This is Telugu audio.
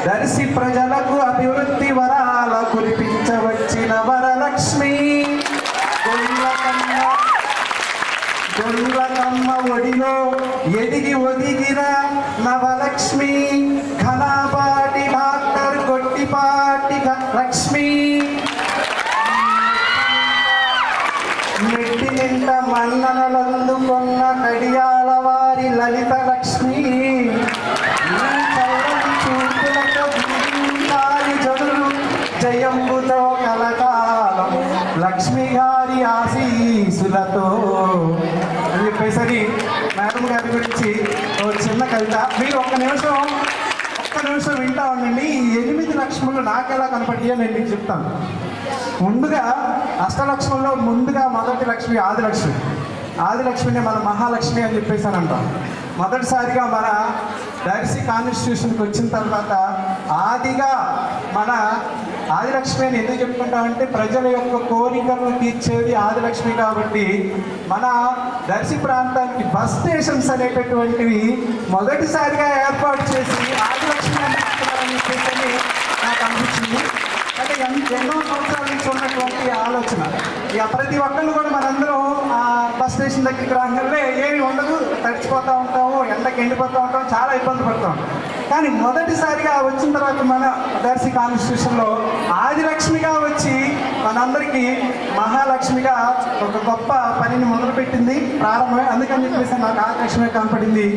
దర్శి ప్రజలకు అభివృద్ధి వరాల కురిపించవచ్చిన వరలక్ష్మి. గొల్లకమ్మ ఒడిలో ఎదిగి ఒదిగిన నవలక్ష్మి. ఘనపాటి డాక్టర్ గొట్టిపాటి లక్ష్మి. మెట్టి నింట మన్ననలందుకున్న కడియాల వారి లలిత లక్ష్మి. చూపులతో జడులు జయంబుతో కలకాలం లక్ష్మి గారి ఆశీసులతో అని చెప్పేసరి మేడం గారి గురించి ఒక చిన్న కవిత. మీరు ఒక్క నిమిషం వింటా ఉండండి. ఈ 8 లక్ష్ములు నాకెలా కనపడ్డాయో నేను మీకు చెప్తాను. ముందుగా అష్టలక్ష్ముల్లో ముందుగా మొదటి లక్ష్మి ఆదిలక్ష్మి. ఆదిలక్ష్మిని మన మహాలక్ష్మి అని చెప్పేసానంటాం. మొదటిసారిగా మన దర్శి కాన్స్టిట్యూషన్కి వచ్చిన తర్వాత ఆదిగా మన ఆదిలక్ష్మి అని ఎందుకు చెప్పుకుంటామంటే ప్రజల యొక్క కోరికలను తీర్చేది ఆదిలక్ష్మి. కాబట్టి మన దర్శి ప్రాంతానికి బస్ స్టేషన్స్ అనేటటువంటివి మొదటిసారిగా ఏర్పాటు చేసి ఆదిలక్ష్మి అని చెప్పేసి నాకు అనిపించింది. అంటే ఎన్నో సంవత్సరాల నుంచి ఉన్నటువంటి ఆలోచన. ఇక ప్రతి ఒక్కళ్ళు కూడా మనందరం ఆ బస్ స్టేషన్ దగ్గరికి రాగానే ఏమి ఉండదు, తడిచిపోతూ ఉంటాము, ఎండకి ఎండిపోతూ ఉంటాము, చాలా ఇబ్బంది పడుతూ ఉంటాం. కానీ మొదటిసారిగా వచ్చిన తర్వాత మన దర్శి కాన్స్టిట్యూషన్లో ఆదిలక్ష్మిగా వచ్చి మనందరికీ మహాలక్ష్మిగా ఒక గొప్ప పనిని మొదలుపెట్టింది, ప్రారంభమే. అందుకని చెప్పేసి నాకు ఆదిలక్ష్మి కనపడింది.